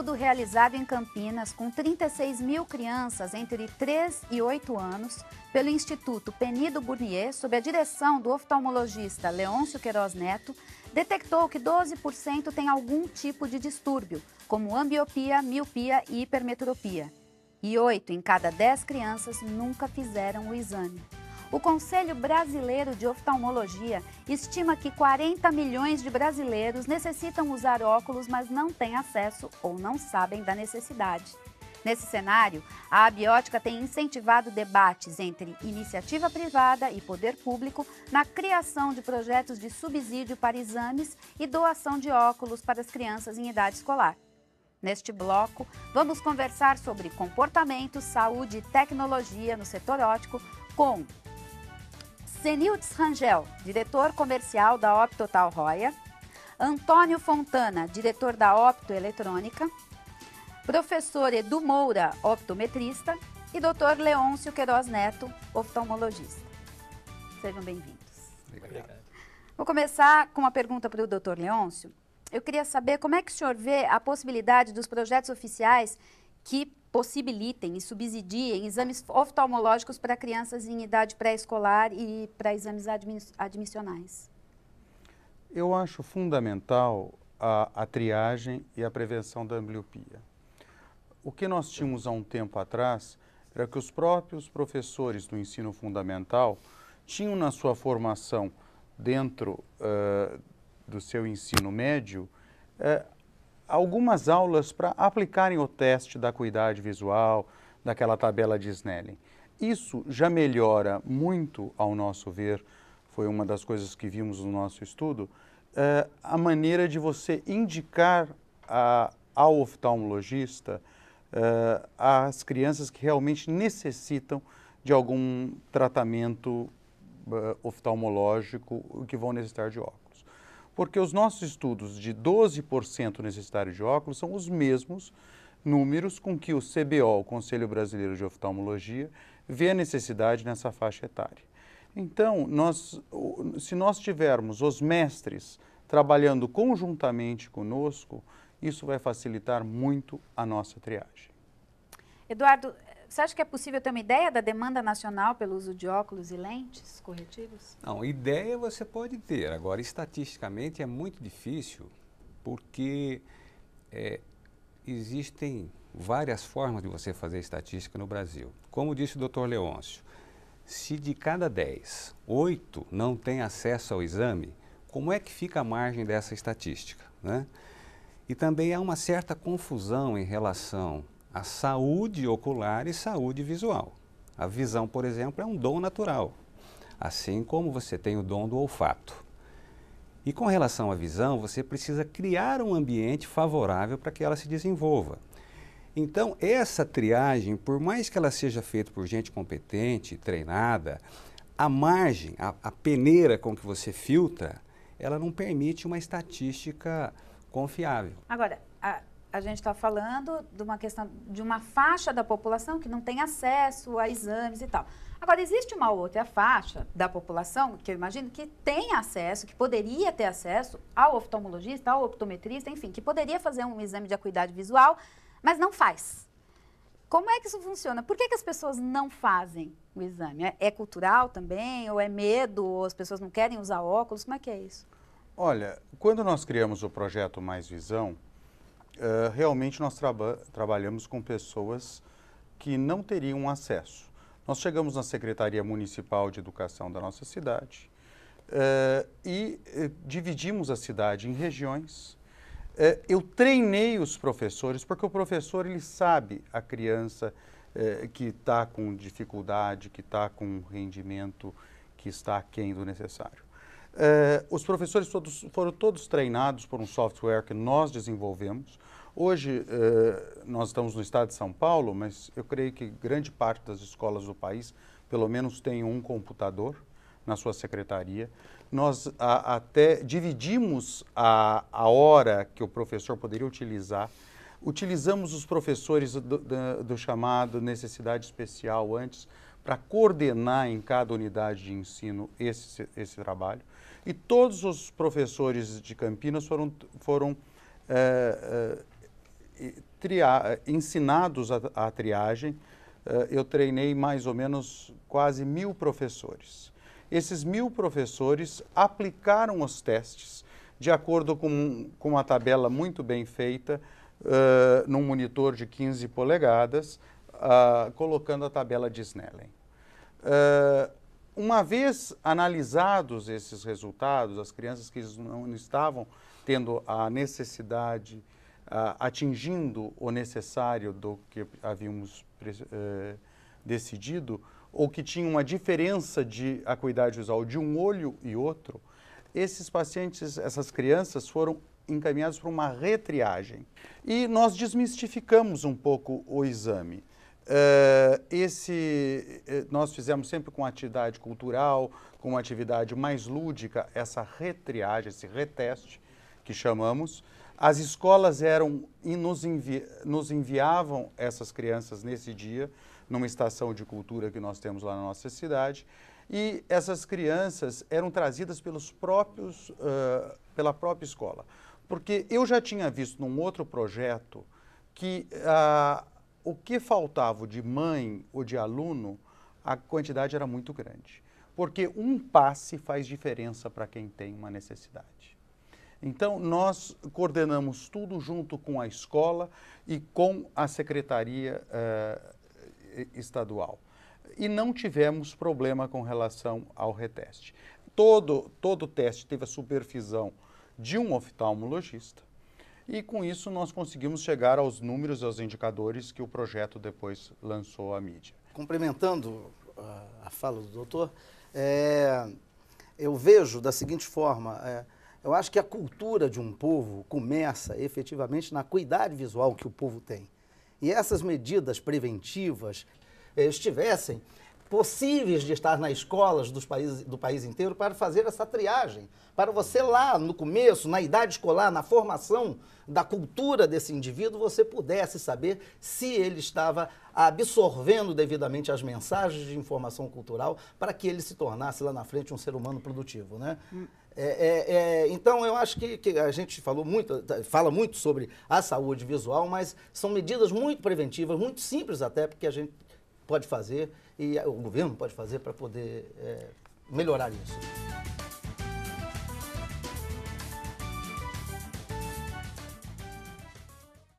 estudo realizado em Campinas com 36 mil crianças entre 3 e 8 anos, pelo Instituto Penido Burnier, sob a direção do oftalmologista Leôncio Queiroz Neto, detectou que 12% têm algum tipo de distúrbio, como ambliopia, miopia e hipermetropia. E 8 em cada 10 crianças nunca fizeram o exame. O Conselho Brasileiro de Oftalmologia estima que 40 milhões de brasileiros necessitam usar óculos, mas não têm acesso ou não sabem da necessidade. Nesse cenário, a Abiótica tem incentivado debates entre iniciativa privada e poder público na criação de projetos de subsídio para exames e doação de óculos para as crianças em idade escolar. Neste bloco, vamos conversar sobre comportamento, saúde e tecnologia no setor óptico com Zenildes Rangel, diretor comercial da Optotal Roya, Antônio Fontana, diretor da Optoeletrônica, professor Edu Moura, optometrista, e Dr. Leôncio Queiroz Neto, oftalmologista. Sejam bem-vindos. Obrigado. Vou começar com uma pergunta para o Dr. Leôncio. Eu queria saber como é que o senhor vê a possibilidade dos projetos oficiais que possibilitem e subsidiem exames oftalmológicos para crianças em idade pré-escolar e para exames admissionais. Eu acho fundamental a triagem e a prevenção da ambliopia. O que nós tínhamos há um tempo atrás era que os próprios professores do ensino fundamental tinham na sua formação, dentro do seu ensino médio, algumas aulas para aplicarem o teste da acuidade visual, daquela tabela de Snellen. Isso já melhora muito, ao nosso ver, foi uma das coisas que vimos no nosso estudo, a maneira de você indicar ao oftalmologista as crianças que realmente necessitam de algum tratamento oftalmológico que vão necessitar de óculos. Porque os nossos estudos de 12% necessitário de óculos são os mesmos números com que o CBO, o Conselho Brasileiro de Oftalmologia, vê a necessidade nessa faixa etária. Então, se nós tivermos os mestres trabalhando conjuntamente conosco, isso vai facilitar muito a nossa triagem. Eduardo, você acha que é possível ter uma ideia da demanda nacional pelo uso de óculos e lentes corretivos? Não, ideia você pode ter. Agora, estatisticamente é muito difícil, porque existem várias formas de você fazer estatística no Brasil. Como disse o Dr. Leôncio, se de cada 10, 8 não têm acesso ao exame, como é que fica a margem dessa estatística, né? E também há uma certa confusão em relação à saúde ocular e saúde visual. A visão, por exemplo, é um dom natural, assim como você tem o dom do olfato. E com relação à visão, você precisa criar um ambiente favorável para que ela se desenvolva. Então, essa triagem, por mais que ela seja feita por gente competente, treinada, a margem, a peneira com que você filtra, ela não permite uma estatística confiável. Agora, a gente está falando de uma questão de uma faixa da população que não tem acesso a exames e tal. Agora, existe uma outra faixa da população, que eu imagino que tem acesso, que poderia ter acesso ao oftalmologista, ao optometrista, enfim, que poderia fazer um exame de acuidade visual, mas não faz. Como é que isso funciona? Por que as pessoas não fazem o exame? É cultural também? Ou é medo? Ou as pessoas não querem usar óculos? Como é que é isso? Olha, quando nós criamos o projeto Mais Visão, realmente nós trabalhamos com pessoas que não teriam acesso. Nós chegamos na Secretaria Municipal de Educação da nossa cidade e dividimos a cidade em regiões. Eu treinei os professores, porque o professor ele sabe a criança que está com dificuldade, que está com um rendimento que está aquém do necessário. Os professores foram todos treinados por um software que nós desenvolvemos. Hoje, nós estamos no estado de São Paulo, mas eu creio que grande parte das escolas do país, pelo menos, tem um computador na sua secretaria. Nós até dividimos a hora que o professor poderia utilizar. Utilizamos os professores do chamado necessidade especial antes, para coordenar em cada unidade de ensino esse trabalho. E todos os professores de Campinas foram ensinados a triagem. Eu treinei mais ou menos quase 1000 professores. Esses 1000 professores aplicaram os testes de acordo com uma tabela muito bem feita, num monitor de 15 polegadas, colocando a tabela de Snellen. Uma vez analisados esses resultados, as crianças que não estavam tendo a necessidade, atingindo o necessário do que havíamos decidido, ou que tinham uma diferença de acuidade visual de um olho e outro, esses pacientes, essas crianças foram encaminhados para uma retriagem. E nós desmistificamos um pouco o exame. Nós fizemos sempre com atividade cultural, com uma atividade mais lúdica, essa retriagem, esse reteste que chamamos. As escolas nos enviavam essas crianças nesse dia, numa estação de cultura que nós temos lá na nossa cidade, e essas crianças eram trazidas pela própria escola. Porque eu já tinha visto num outro projeto que o que faltava de mãe ou de aluno, a quantidade era muito grande. Porque um passe faz diferença para quem tem uma necessidade. Então, nós coordenamos tudo junto com a escola e com a secretaria estadual. E não tivemos problema com relação ao reteste. Todo teste teve a supervisão de um oftalmologista e, com isso, nós conseguimos chegar aos números e aos indicadores que o projeto depois lançou à mídia. Complementando a fala do doutor, eu vejo da seguinte forma, eu acho que a cultura de um povo começa efetivamente na acuidade visual que o povo tem. E essas medidas preventivas estivessem possíveis de estar nas escolas do país inteiro para fazer essa triagem, para você lá no começo, na idade escolar, na formação da cultura desse indivíduo, você pudesse saber se ele estava absorvendo devidamente as mensagens de informação cultural para que ele se tornasse lá na frente um ser humano produtivo, né? Então, eu acho que a gente fala muito sobre a saúde visual, mas são medidas muito preventivas, muito simples até, porque a gente pode fazer e o governo pode fazer para poder melhorar isso.